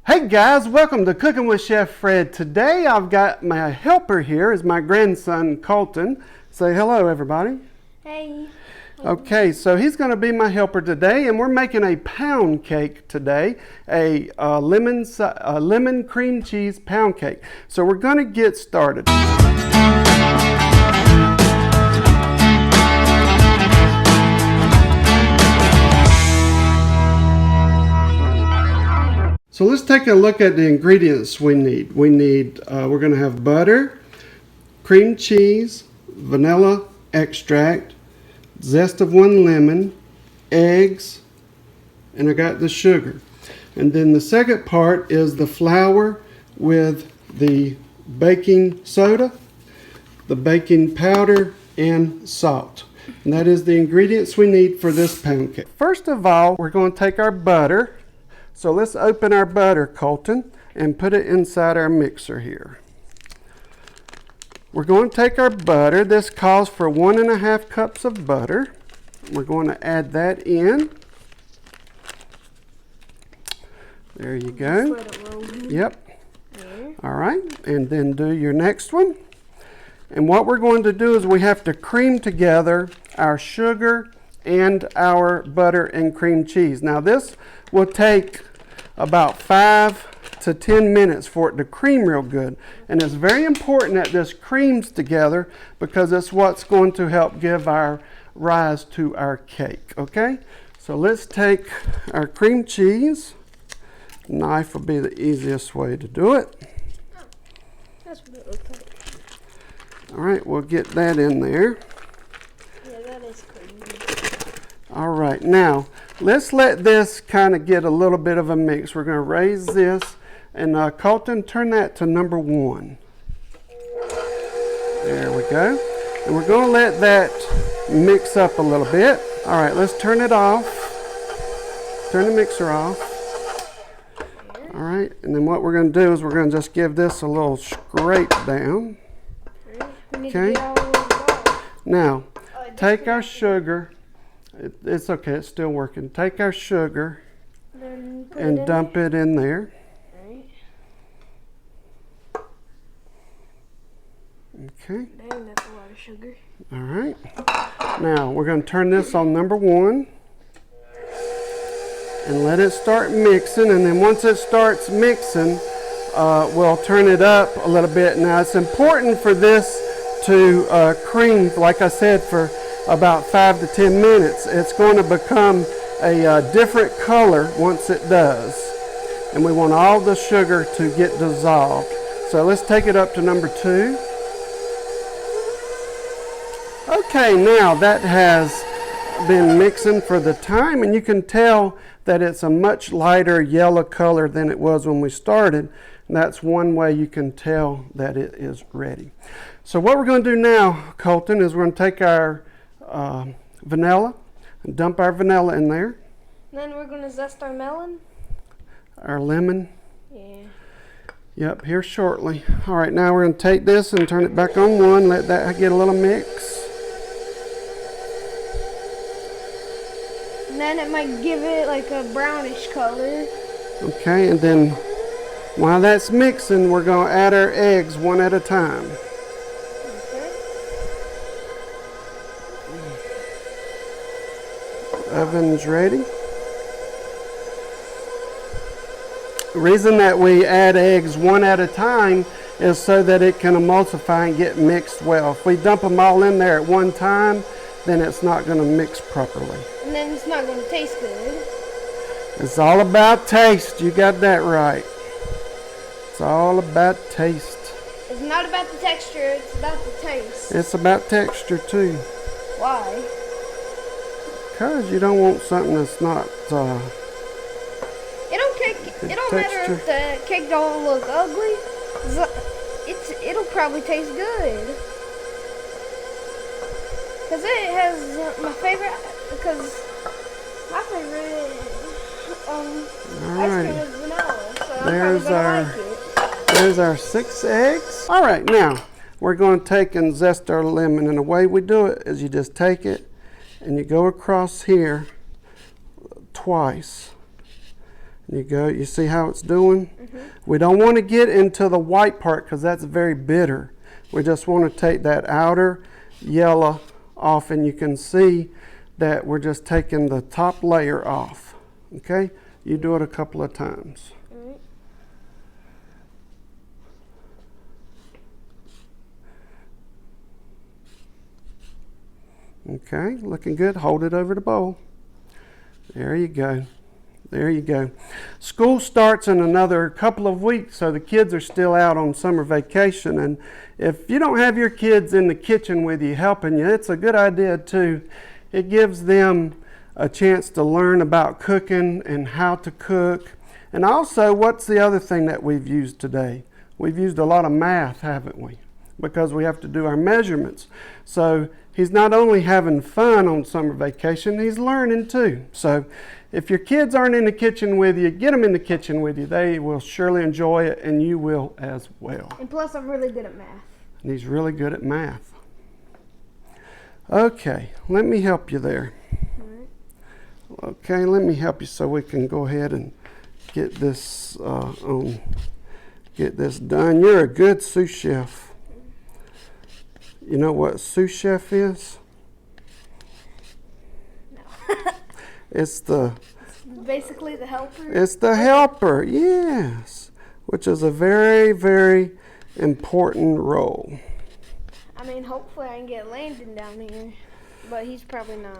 Hey guys, welcome to Cooking with Chef Fred. Today I've got my helper here is my grandson Colton. Say hello everybody. Hey. Okay, so he's going to be my helper today, and we're making a pound cake today, a lemon cream cheese pound cake. So we're going to get started. So let's take a look at the ingredients we need. We're going to have butter, cream cheese, vanilla extract, zest of 1 lemon, eggs, and I got the sugar. And then the second part is the flour with the baking soda, the baking powder, and salt. And that is the ingredients we need for this pound cake. First of all, we're going to take our butter. So let's open our butter, Colton, and put it inside our mixer here. We're going to take our butter. This calls for 1.5 cups of butter. We're going to add that in. There you go. Just let it roll. Yep. There. All right, and then do your next one. And what we're going to do is we have to cream together our sugar and our butter and cream cheese. Now this will take about 5 to 10 minutes for it to cream real good. And it's very important that this creams together because it's what's going to help give our rise to our cake, okay? So let's take our cream cheese. Knife will be the easiest way to do it. Oh, that's what it looks like. All right, we'll get that in there. Yeah, that is creamy. All right, now let's let this kind of get a little bit of a mix. We're going to raise this, and Colton, turn that to number 1. There we go. And we're going to let that mix up a little bit. All right, let's turn it off. Turn the mixer off. All right, and then what we're going to do is we're going to just give this a little scrape down. Okay. Now, take our sugar. It's okay, it's still working. Take our sugar and dump it in there. Okay. Dang, that's a lot of sugar. All right. Now, we're going to turn this on number 1 and let it start mixing. And then once it starts mixing, we'll turn it up a little bit. Now, it's important for this to cream, like I said, for about 5 to 10 minutes. It's going to become a different color once it does. And we want all the sugar to get dissolved. So let's take it up to number 2. Okay, now that has been mixing for the time, and you can tell that it's a much lighter yellow color than it was when we started. And that's one way you can tell that it is ready. So what we're going to do now, Colton, is we're going to take our vanilla and dump our vanilla in there. Then we're going to zest our melon. Our lemon. Yeah. Yep, here shortly. All right, now we're going to take this and turn it back on 1. Let that get a little mix. And then it might give it like a brownish color. Okay, and then while that's mixing, we're going to add our eggs one at a time. Oven's ready. The reason that we add eggs one at a time is so that it can emulsify and get mixed well. If we dump them all in there at one time, then it's not going to mix properly. And then it's not going to taste good. It's all about taste. You got that right. It's all about taste. It's not about the texture, it's about the taste. It's about texture too. Why? Because you don't want something that's not It don't matter if the cake don't look ugly. It'll probably taste good. Because it has my favorite ice cream is vanilla. So I'm probably gonna like it. There's our 6 eggs. All right, now we're going to take and zest our lemon. And the way we do it is you just take it and you go across here twice. You go, you see how it's doing? Mm-hmm. We don't want to get into the white part because that's very bitter. We just want to take that outer yellow off, and you can see that we're just taking the top layer off. Okay? You do it a couple of times. Alright. Okay, looking good. Hold it over the bowl. There you go. There you go. School starts in another couple of weeks, so the kids are still out on summer vacation. And if you don't have your kids in the kitchen with you helping you, it's a good idea too. It gives them a chance to learn about cooking and how to cook. And also, what's the other thing that we've used today? We've used a lot of math, haven't we? Because we have to do our measurements. So he's not only having fun on summer vacation, he's learning too. So if your kids aren't in the kitchen with you, get them in the kitchen with you. They will surely enjoy it, and you will as well. And plus, I'm really good at math. And he's really good at math. Okay, let me help you there. Okay, let me help you so we can go ahead and get this get this done. You're a good sous chef. You know what sous chef is? No. It's basically the helper. It's the helper, yes, which is a very, very important role. I mean, hopefully I can get Landon down here, but he's probably not.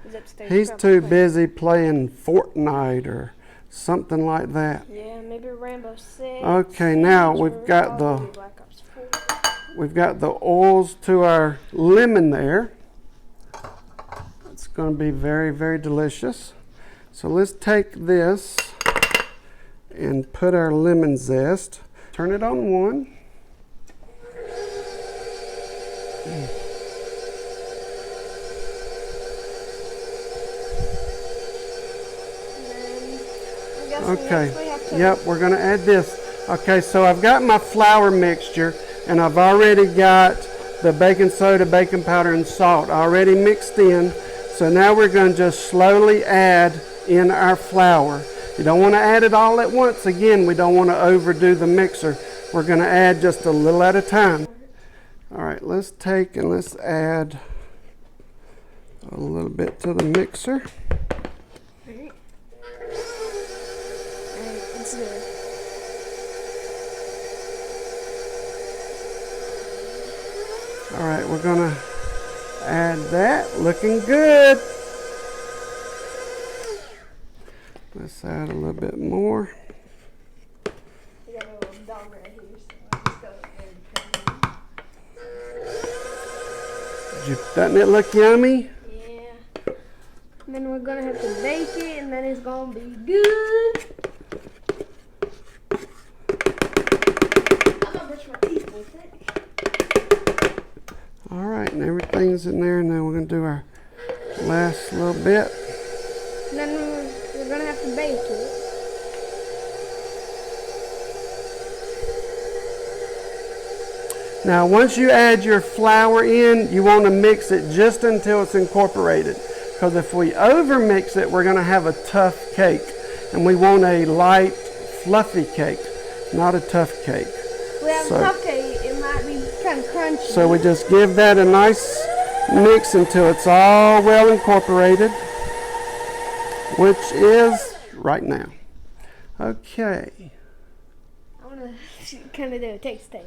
He's upstairs. He's too busy playing Fortnite or something like that. Yeah, maybe Rainbow Six. Okay, now we've got the oils to our lemon there. It's going to be very, very delicious. So let's take this and put our lemon zest. Turn it on one. Okay, yep, we're going to add this. Okay, so I've got my flour mixture, and I've already got the baking soda, baking powder, and salt already mixed in. So now we're going to just slowly add in our flour. You don't want to add it all at once. Again, we don't want to overdo the mixer. We're going to add just a little at a time. All right, let's take and let's add a little bit to the mixer. All right, we're gonna add that. Looking good. Let's add a little bit more. We got a little dog right here, so I'll just go ahead and Doesn't it look yummy? yeah. And then we're gonna have to bake it, and then it's gonna be good. I'm gonna brush my teeth with it. All right, and everything's in there. Now we're gonna do our last little bit. And then we're gonna have to bake it. Now, once you add your flour in, you want to mix it just until it's incorporated. Because if we over mix it, we're going to have a tough cake. And we want a light, fluffy cake, not a tough cake. We have a tough cake, it might be kind of crunchy. So we just give that a nice mix until it's all well incorporated, which is right now. Okay. I want to kind of do a taste test.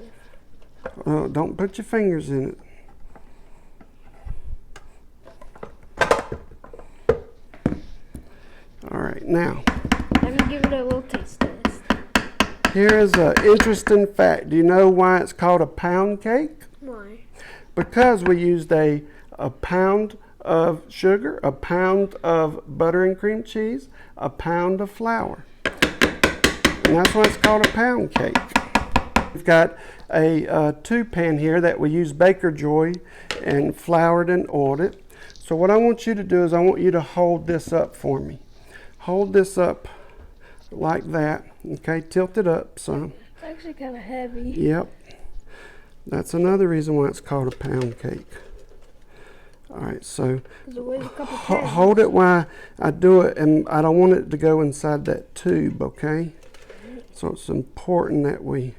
Don't put your fingers in it. All right, now. Let me give it a little taste test. Here is an interesting fact. Do you know why it's called a pound cake? Why? Because we used a pound of sugar, a pound of butter and cream cheese, a pound of flour. And that's why it's called a pound cake. We've got a 2-pan here that we use Baker Joy and floured and oiled it. So what I want you to do is I want you to hold this up for me. Hold this up like that. Okay, tilt it up some. It's actually kind of heavy. Yep. That's another reason why it's called a pound cake. All right, so Because it weighs a couple pounds. hold it while I do it, and I don't want it to go inside that tube, okay? So it's important that we...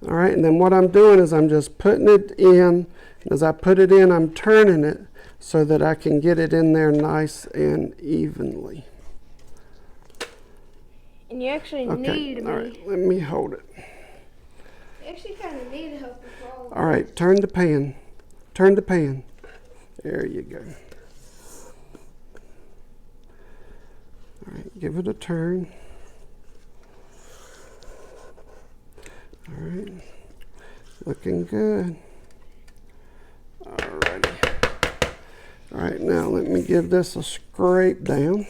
All right, and then what I'm doing is I'm just putting it in. As I put it in, I'm turning it so that I can get it in there nice and evenly. And you actually need me. All right, let me hold it. You actually kind of need help with all. All right, turn the pan. Turn the pan. There you go. All right, give it a turn. All right, looking good. All righty. All right, now let me give this a scrape down.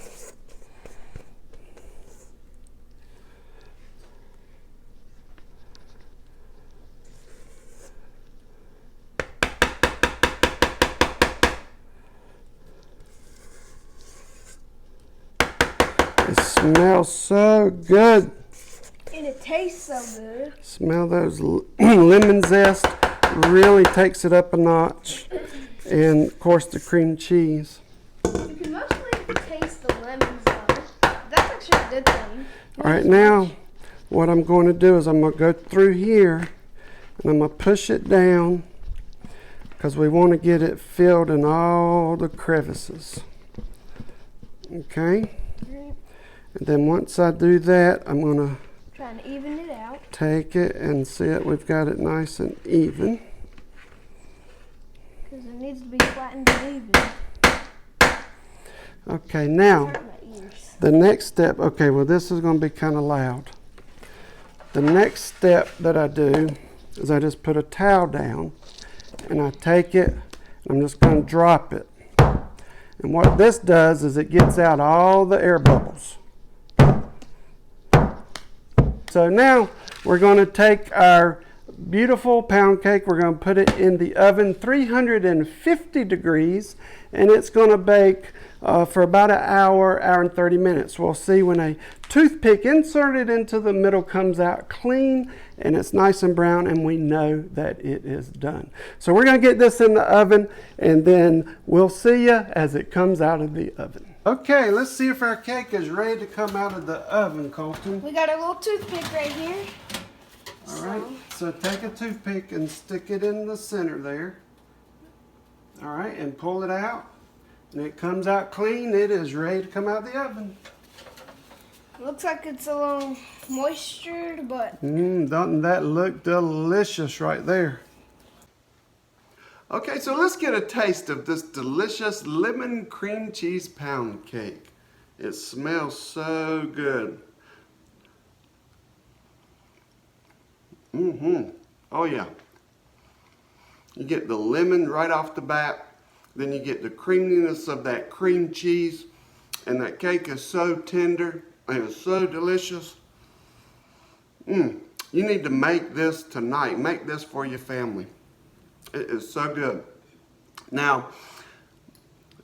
It smells so good. And it tastes so good. Smell those lemon zest. Really takes it up a notch. And of course the cream cheese. You can mostly taste the lemons though. That's actually a good thing. All right, now what I'm going to do is I'm going to go through here and I'm going to push it down because we want to get it filled in all the crevices. Okay? And then once I do that, I'm going to Trying to even it out. take it and see it. We've got it nice and even. Because it needs to be flattened and even. Okay, now Hurt my ears. the next step, okay, well this is going to be kind of loud. The next step that I do is I just put a towel down and I take it and I'm just going to drop it. And what this does is it gets out all the air bubbles. So now we're going to take our beautiful pound cake, we're going to put it in the oven 350 degrees and it's going to bake for about an hour, hour and 30 minutes. We'll see when a toothpick inserted into the middle comes out clean and it's nice and brown and we know that it is done. So we're going to get this in the oven and then we'll see you as it comes out of the oven. Okay, let's see if our cake is ready to come out of the oven, Colton. We got a little toothpick right here. All right, so take a toothpick and stick it in the center there. All right, and pull it out. And it comes out clean. It is ready to come out of the oven. Looks like it's a little moistured, but... Doesn't that look delicious right there? Okay, so let's get a taste of this delicious lemon cream cheese pound cake. It smells so good. Oh yeah. You get the lemon right off the bat. Then you get the creaminess of that cream cheese. And that cake is so tender. And it's so delicious. You need to make this tonight. Make this for your family. It is so good. Now,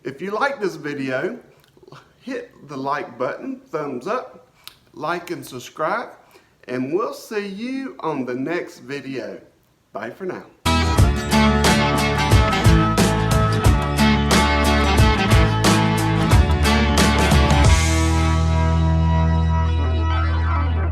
if you like this video, hit the like button, thumbs up, like and subscribe, and we'll see you on the next video. Bye for now.